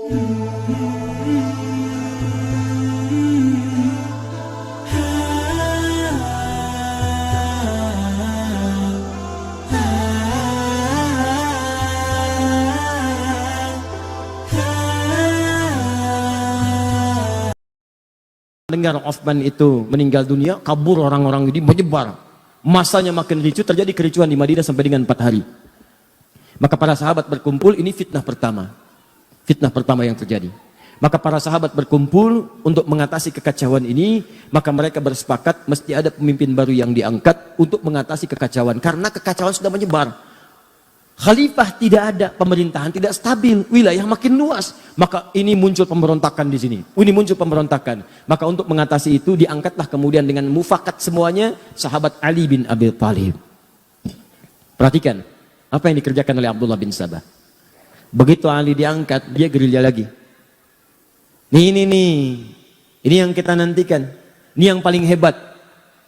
Dengar Uthman itu meninggal dunia, kabur orang-orang ini, menyebar. Masanya makin ricuh, terjadi kericuhan di Madinah sampai dengan 4 hari. Maka para sahabat berkumpul, ini fitnah pertama. Fitnah pertama yang terjadi. Maka para sahabat berkumpul untuk mengatasi kekacauan ini, maka mereka bersepakat mesti ada pemimpin baru yang diangkat untuk mengatasi kekacauan. Karena kekacauan sudah menyebar. Khalifah tidak ada, pemerintahan tidak stabil, wilayah makin luas. Maka ini muncul pemberontakan di sini. Ini muncul pemberontakan. Maka untuk mengatasi itu diangkatlah kemudian dengan mufakat semuanya sahabat Ali bin Abi Thalib. Perhatikan apa yang dikerjakan oleh Abdullah bin Sabah. Begitu Ali diangkat, dia gerilya lagi. Ini yang kita nantikan. Ini yang paling hebat.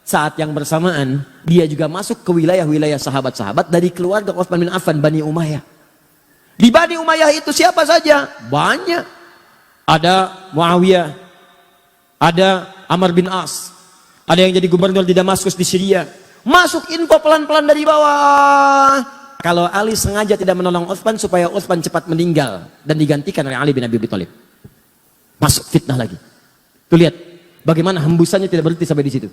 Saat yang bersamaan, dia juga masuk ke wilayah-wilayah sahabat-sahabat dari keluarga Utsman bin Affan, Bani Umayyah. Di Bani Umayyah itu siapa saja? Banyak. Ada Muawiyah, ada Amr bin As, ada yang jadi gubernur di Damaskus di Syria. Masuk info pelan-pelan dari bawah. Kalau Ali sengaja tidak menolong Utsman supaya Utsman cepat meninggal dan digantikan oleh Ali bin Abi Thalib. Masuk fitnah lagi. Tuh lihat bagaimana hembusannya tidak berhenti sampai di situ.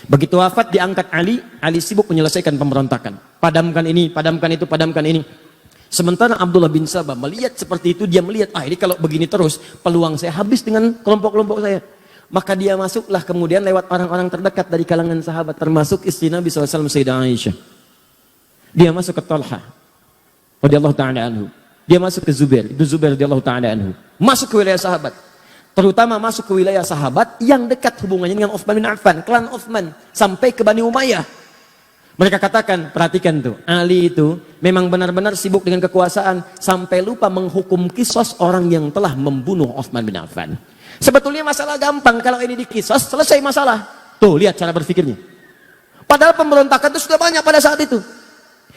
Begitu wafat diangkat Ali sibuk menyelesaikan pemberontakan. Padamkan ini, padamkan itu, padamkan ini. Sementara Abdullah bin Sabah melihat seperti itu, dia melihat, ini kalau begini terus, peluang saya habis dengan kelompok-kelompok saya. Maka dia masuklah kemudian lewat orang-orang terdekat dari kalangan sahabat, termasuk istri Nabi SAW, Sayyidah Aisyah. Dia masuk ke Talha radhiyallahu ta'ala anhu. Dia masuk ke Zubair, itu Zubair radhiyallahu ta'ala anhu. Masuk ke wilayah sahabat. Terutama masuk ke wilayah sahabat yang dekat hubungannya dengan Utsman bin Affan, klan Utsman, sampai ke Bani Umayyah. Mereka katakan, perhatikan tuh, Ali itu memang benar-benar sibuk dengan kekuasaan sampai lupa menghukum kisos orang yang telah membunuh Utsman bin Affan. Sebetulnya masalah gampang, kalau ini dikisos selesai masalah. Tuh lihat cara berpikirnya. Padahal pemberontakan itu sudah banyak pada saat itu.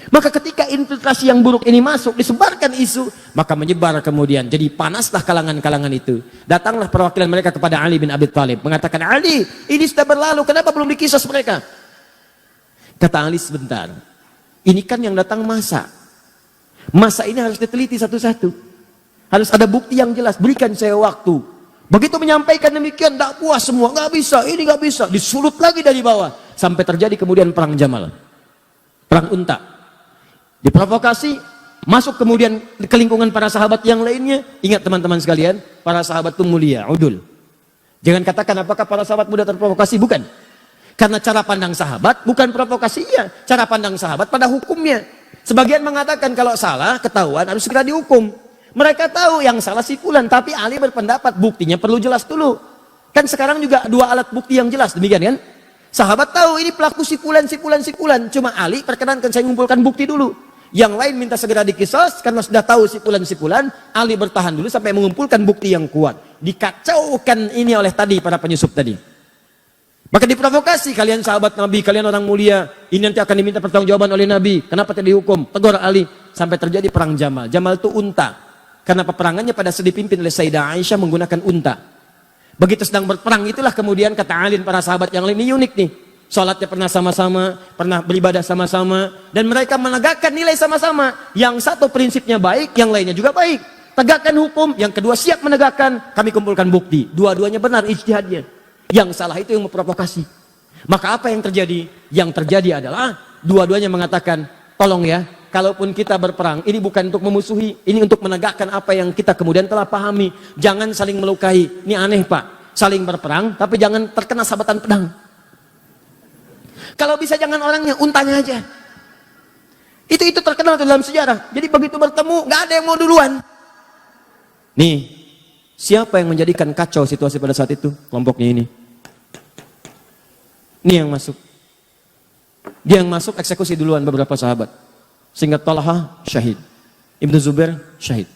Maka ketika infiltrasi yang buruk ini masuk, disebarkan isu, maka menyebar kemudian. Jadi panaslah kalangan-kalangan itu. Datanglah perwakilan mereka kepada Ali bin Abi Thalib, mengatakan, Ali, ini sudah berlalu, kenapa belum dikisos mereka? Kata Ali, sebentar. Ini kan yang datang masa. Masa ini harus diteliti satu-satu. Harus ada bukti yang jelas, berikan saya waktu. Begitu menyampaikan demikian, tak puas semua, nggak bisa, ini nggak bisa. Disulut lagi dari bawah. Sampai terjadi kemudian perang Jamal. Perang Unta. Diprovokasi, masuk kemudian ke lingkungan para sahabat yang lainnya. Ingat teman-teman sekalian, para sahabat itu mulia, udul. Jangan katakan apakah para sahabat mudah terprovokasi, bukan. Karena cara pandang sahabat bukan provokasinya, cara pandang sahabat pada hukumnya. Sebagian mengatakan kalau salah, ketahuan harus segera dihukum. Mereka tahu yang salah si fulan, tapi Ali berpendapat buktinya perlu jelas dulu. Kan sekarang juga 2 alat bukti yang jelas, demikian kan? Sahabat tahu ini pelaku si fulan, si fulan, si fulan. Cuma Ali perkenankan saya mengumpulkan bukti dulu. Yang lain minta segera dikisos karena sudah tahu si fulan, Ali bertahan dulu sampai mengumpulkan bukti yang kuat. Dikacaukan ini oleh tadi para penyusup tadi. Maka diprovokasi, kalian sahabat Nabi, kalian orang mulia, ini nanti akan diminta pertanggungjawaban oleh Nabi. Kenapa tidak dihukum? Tegur Ali sampai terjadi perang Jamal. Jamal itu unta. Karena peperangannya pada saat dipimpin oleh Sayyidah Aisyah menggunakan unta. Begitu sedang berperang itulah kemudian kata Ali para sahabat yang lain, ini unik nih. Sholatnya pernah sama-sama, pernah beribadah sama-sama, dan mereka menegakkan nilai sama-sama. Yang satu prinsipnya baik, yang lainnya juga baik. Tegakkan hukum, yang kedua siap menegakkan, kami kumpulkan bukti. Dua-duanya benar ijtihadnya. Yang salah itu yang memprovokasi. Maka apa yang terjadi? Yang terjadi adalah dua-duanya mengatakan, tolong ya, kalaupun kita berperang, ini bukan untuk memusuhi, ini untuk menegakkan apa yang kita kemudian telah pahami. Jangan saling melukai. Ini aneh Pak, saling berperang, tapi jangan terkena sabatan pedang. Kalau bisa jangan orangnya, untanya aja. Itu terkenal dalam sejarah. Jadi begitu bertemu, nggak ada yang mau duluan. Nih, siapa yang menjadikan kacau situasi pada saat itu? Kelompoknya ini. Ini yang masuk. Dia yang masuk eksekusi duluan beberapa sahabat. Sehingga Talha syahid. Ibnu Zubair syahid.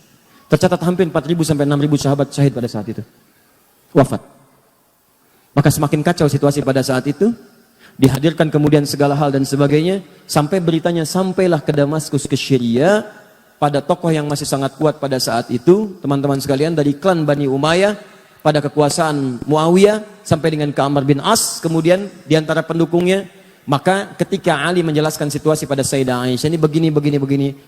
Tercatat hampir 4.000 sampai 6.000 sahabat syahid pada saat itu. Wafat. Maka semakin kacau situasi pada saat itu. Dihadirkan kemudian segala hal dan sebagainya, sampai beritanya sampailah ke Damaskus, ke Syria, pada tokoh yang masih sangat kuat pada saat itu, teman-teman sekalian, dari klan Bani Umayyah pada kekuasaan Muawiyah sampai dengan ke Amr bin As, kemudian diantara pendukungnya. Maka ketika Ali menjelaskan situasi pada Sayyidah Aisyah, ini begini,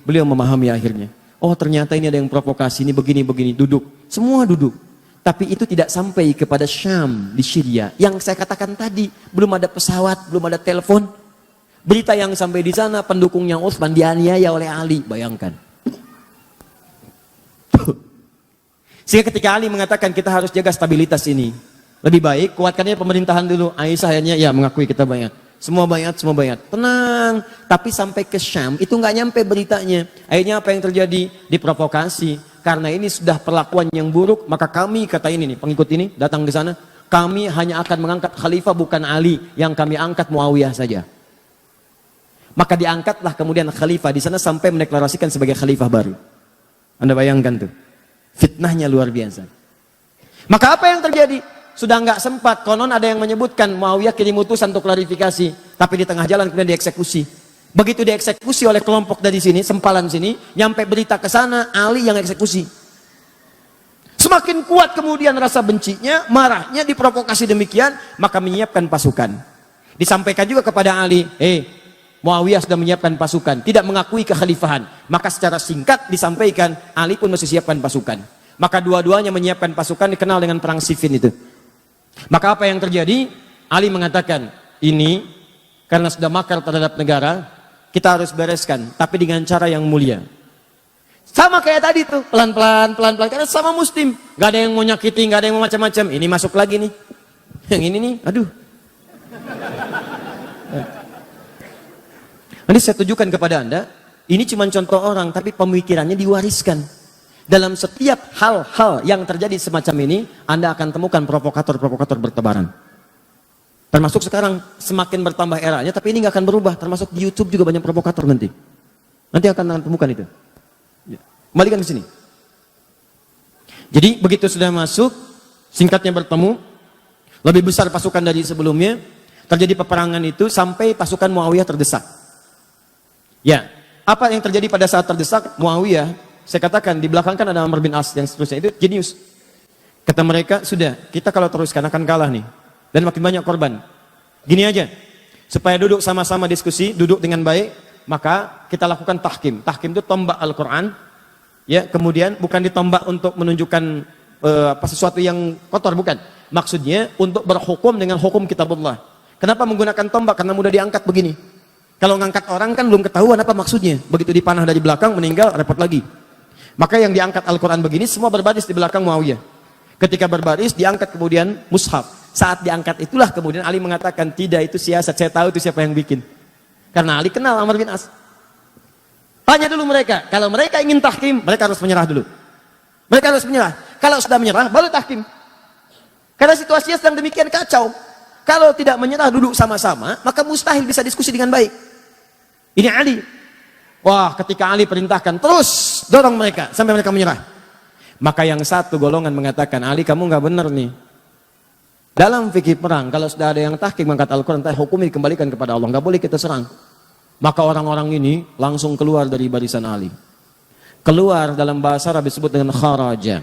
beliau memahami akhirnya. Oh ternyata ini ada yang provokasi, ini begini, duduk. Semua duduk. Tapi itu tidak sampai kepada Syam di Syria. Yang saya katakan tadi, belum ada pesawat, belum ada telepon. Berita yang sampai di sana, pendukungnya Utsman dianiaya oleh Ali, bayangkan. Sehingga ketika Ali mengatakan kita harus jaga stabilitas ini, lebih baik kuatkannya pemerintahan dulu. Aisyah akhirnya ya mengakui kita bayat. Semua bayat. Tenang. Tapi sampai ke Syam itu nggak nyampe beritanya. Akhirnya apa yang terjadi? Diprovokasi. Karena ini sudah perlakuan yang buruk, maka kami, kata ini nih, pengikut ini datang ke sana, kami hanya akan mengangkat khalifah bukan Ali, yang kami angkat Muawiyah saja. Maka diangkatlah kemudian khalifah di sana sampai mendeklarasikan sebagai khalifah baru. Anda bayangkan tuh. Fitnahnya luar biasa. Maka apa yang terjadi? Sudah nggak sempat, konon ada yang menyebutkan Muawiyah kirim utusan untuk klarifikasi, tapi di tengah jalan kemudian dieksekusi. Begitu dieksekusi oleh kelompok dari sini, sempalan sini, nyampe berita ke sana, Ali yang eksekusi. Semakin kuat kemudian rasa bencinya, marahnya, diprovokasi demikian, maka menyiapkan pasukan. Disampaikan juga kepada Ali, Muawiyah sudah menyiapkan pasukan, tidak mengakui kekhalifahan. Maka secara singkat disampaikan, Ali pun mesti siapkan pasukan. Maka dua-duanya menyiapkan pasukan, dikenal dengan perang Siffin itu. Maka apa yang terjadi? Ali mengatakan, ini karena sudah makar terhadap negara, kita harus bereskan, tapi dengan cara yang mulia. Sama kayak tadi tuh, pelan-pelan, karena sama muslim. Gak ada yang mau nyakiti, gak ada yang mau macam-macam. Ini masuk lagi nih. Yang ini nih, aduh. Nanti saya tunjukkan kepada Anda, ini cuma contoh orang, tapi pemikirannya diwariskan. Dalam setiap hal-hal yang terjadi semacam ini, Anda akan temukan provokator-provokator bertebaran. Termasuk sekarang, semakin bertambah eranya, tapi ini nggak akan berubah. Termasuk di YouTube juga banyak provokator nanti. Nanti akan temukan itu. Kembalikan ke sini. Jadi begitu sudah masuk, singkatnya bertemu, lebih besar pasukan dari sebelumnya, terjadi peperangan itu sampai pasukan Muawiyah terdesak. Ya, apa yang terjadi pada saat terdesak Muawiyah? Saya katakan di belakang kan ada Amr bin As yang seterusnya, itu jenius. Kata mereka, sudah kita kalau teruskan akan kalah nih, dan makin banyak korban. Gini aja, supaya duduk sama-sama diskusi, duduk dengan baik, maka kita lakukan tahkim. Tahkim itu tombak Al-Quran, ya, kemudian bukan ditombak untuk menunjukkan sesuatu yang kotor, bukan. Maksudnya untuk berhukum dengan hukum kitabullah. Kenapa menggunakan tombak? Karena mudah diangkat begini. Kalau ngangkat orang kan belum ketahuan apa maksudnya. Begitu dipanah dari belakang, meninggal, repot lagi. Maka yang diangkat Al-Quran begini, semua berbaris di belakang Muawiyah. Ketika berbaris, diangkat kemudian mushaf. Saat diangkat itulah kemudian Ali mengatakan, tidak itu siasat, saya tahu itu siapa yang bikin. Karena Ali kenal Amr bin As. Tanya dulu mereka, kalau mereka ingin tahkim, mereka harus menyerah dulu. Mereka harus menyerah. Kalau sudah menyerah, baru tahkim. Karena situasinya sedang demikian kacau. Kalau tidak menyerah duduk sama-sama, maka mustahil bisa diskusi dengan baik. Ini Ali. Wah, ketika Ali perintahkan, terus dorong mereka sampai mereka menyerah. Maka yang satu golongan mengatakan, Ali kamu nggak benar nih. Dalam fikih perang, kalau sudah ada yang tahkim mengangkat Al-Quran, hukum dikembalikan kepada Allah, nggak boleh kita serang. Maka orang-orang ini langsung keluar dari barisan Ali. Keluar dalam bahasa Arab disebut dengan kharaja.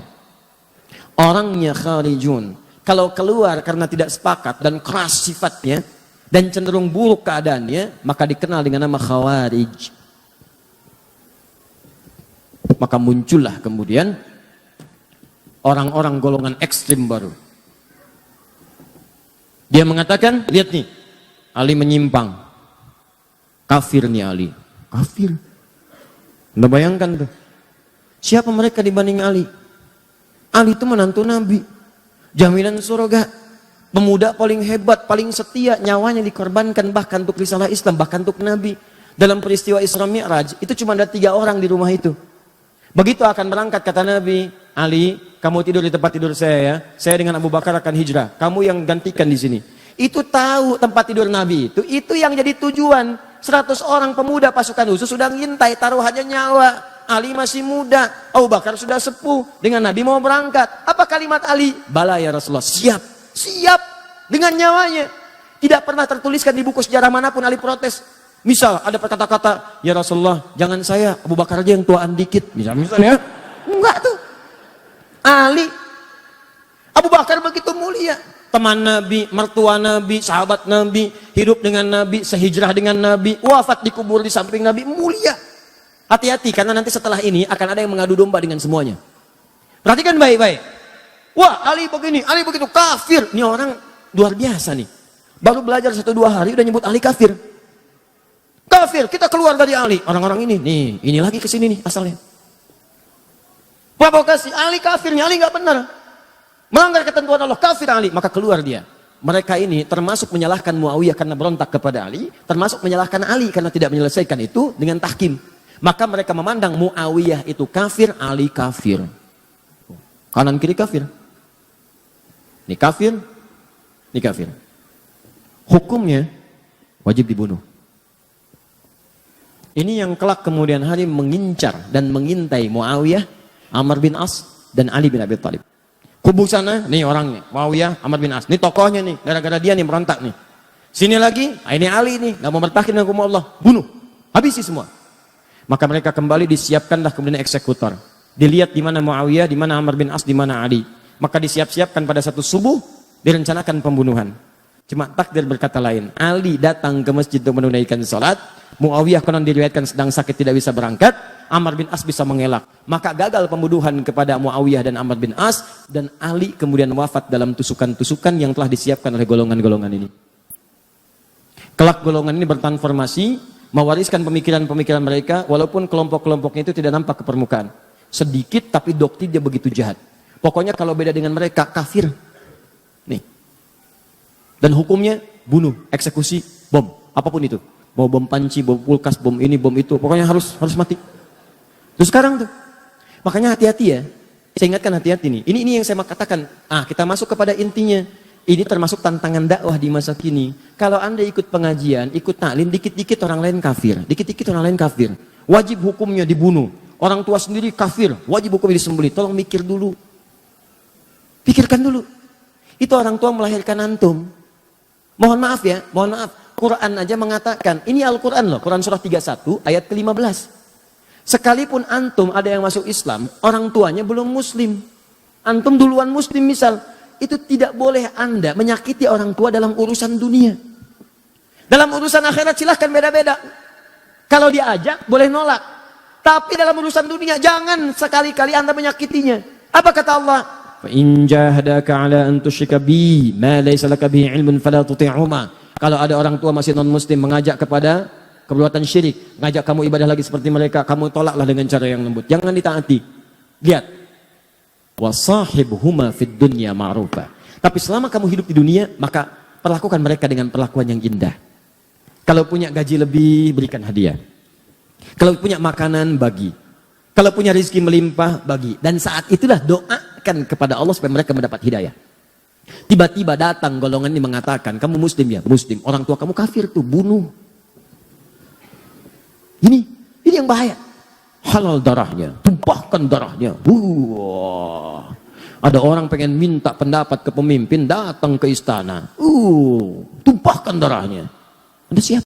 Orangnya kharijun. Kalau keluar karena tidak sepakat dan keras sifatnya dan cenderung buruk keadaannya, maka dikenal dengan nama khawarij. Maka muncullah kemudian orang-orang golongan ekstrim baru. Dia mengatakan, lihat nih, Ali menyimpang. Kafir nih Ali. Kafir. Anda bayangkan tuh. Siapa mereka dibanding Ali? Ali itu menantu Nabi. Jaminan surga. Pemuda paling hebat, paling setia, nyawanya dikorbankan bahkan untuk risalah Islam, bahkan untuk Nabi. Dalam peristiwa Isra Mi'raj, itu cuma ada 3 orang di rumah itu. Begitu akan berangkat, kata Nabi, Ali, kamu tidur di tempat tidur saya ya. Saya dengan Abu Bakar akan hijrah. Kamu yang gantikan di sini. Itu tahu tempat tidur Nabi itu yang jadi tujuan. 100 orang pemuda pasukan khusus sudah ngintai, taruhannya nyawa. Ali masih muda, Abu Bakar sudah sepuh, dengan Nabi mau berangkat. Apa kalimat Ali? Bala ya Rasulullah, siap, siap dengan nyawanya. Tidak pernah tertuliskan di buku sejarah manapun Ali protes. Misal ada kata-kata, ya Rasulullah, jangan saya, Abu Bakar aja yang tuaan dikit. Misalnya, enggak tuh. Ali, Abu Bakar begitu mulia. Teman Nabi, mertua Nabi, sahabat Nabi, hidup dengan Nabi, sehijrah dengan Nabi, wafat dikubur di samping Nabi, mulia. Hati-hati, karena nanti setelah ini akan ada yang mengadu domba dengan semuanya. Perhatikan baik-baik. Wah, Ali begini, Ali begitu, kafir. Ini orang luar biasa nih. Baru belajar 1-2 hari udah nyebut Ali kafir. Kafir, kita keluar dari Ali. Orang-orang ini lagi kesini nih asalnya. Provokasi, Ali kafirnya, Ali nggak benar. Melanggar ketentuan Allah, kafir Ali, maka keluar dia. Mereka ini termasuk menyalahkan Muawiyah karena berontak kepada Ali, termasuk menyalahkan Ali karena tidak menyelesaikan itu dengan tahkim. Maka mereka memandang Muawiyah itu kafir, Ali kafir. Kanan kiri kafir. Ini kafir, ini kafir. Hukumnya wajib dibunuh. Ini yang kelak kemudian hari mengincar dan mengintai Muawiyah, Amr bin As, dan Ali bin Abi Thalib. Kubu sana, nih orangnya, Muawiyah, Amr bin As. Ini tokohnya nih, gara-gara dia nih berontak nih. Sini lagi, ini Ali nih, gak mau bertahan dengan hukum Allah. Bunuh, habisi semua. Maka mereka kembali disiapkanlah kemudian eksekutor. Dilihat di mana Muawiyah, di mana Amr bin As, di mana Ali. Maka disiap-siapkan pada satu subuh, direncanakan pembunuhan. Cuma takdir berkata lain. Ali datang ke masjid untuk menunaikan sholat. Muawiyah konon diriwayatkan sedang sakit tidak bisa berangkat. Amr bin As bisa mengelak. Maka gagal pembunuhan kepada Muawiyah dan Amr bin As. Dan Ali kemudian wafat dalam tusukan-tusukan yang telah disiapkan oleh golongan-golongan ini. Kelak golongan ini bertransformasi, mewariskan pemikiran-pemikiran mereka, walaupun kelompok-kelompoknya itu tidak nampak ke permukaan. Sedikit tapi doktrinnya begitu jahat. Pokoknya kalau beda dengan mereka, kafir. Nih. Dan hukumnya bunuh, eksekusi, bom, apapun itu. Mau bom panci, bom kulkas, bom ini, bom itu, pokoknya harus mati. Terus sekarang tuh, makanya hati-hati ya. Saya ingatkan hati-hati nih. Ini yang saya katakan. Kita masuk kepada intinya. Ini termasuk tantangan dakwah di masa kini. Kalau Anda ikut pengajian, ikut taklim, dikit-dikit orang lain kafir, dikit-dikit orang lain kafir. Wajib hukumnya dibunuh. Orang tua sendiri kafir, wajib hukumnya disembelih. Tolong mikir dulu. Pikirkan dulu. Itu orang tua melahirkan antum. Mohon maaf ya, mohon maaf. Quran aja mengatakan, ini Al-Quran loh, Quran surah 31 ayat ke-15. Sekalipun antum ada yang masuk Islam, orang tuanya belum muslim. Antum duluan muslim misal, itu tidak boleh Anda menyakiti orang tua dalam urusan dunia. Dalam urusan akhirat silahkan beda-beda. Kalau diajak boleh nolak. Tapi dalam urusan dunia jangan sekali-kali Anda menyakitinya. Apa kata Allah? فَإِنْ جَاهَدَاكَ عَلَىٰ أَنْ تُشْرِكَ بِي مَا لَيْسَ لَكَ بِهِ عِلْمٌ فَلَا تُطِعْهُمَا. Kalau ada orang tua masih non-muslim mengajak kepada perbuatan syirik, ngajak kamu ibadah lagi seperti mereka, kamu tolaklah dengan cara yang lembut. Jangan ditaati. Lihat. وَصَاحِبْهُمَا فِي الدُّنْيَا مَعْرُوفًا. Tapi selama kamu hidup di dunia, maka perlakukan mereka dengan perlakuan yang indah. Kalau punya gaji lebih, berikan hadiah. Kalau punya makanan, bagi. Kalau punya rezeki melimpah, bagi. Dan saat itulah doakan kepada Allah supaya mereka mendapat hidayah. Tiba-tiba datang golongan ini mengatakan, kamu muslim ya? Muslim. Orang tua kamu kafir tuh, bunuh. Ini yang bahaya. Halal darahnya, tumpahkan darahnya. Ada orang pengen minta pendapat ke pemimpin, datang ke istana. Tumpahkan darahnya. Anda siapa?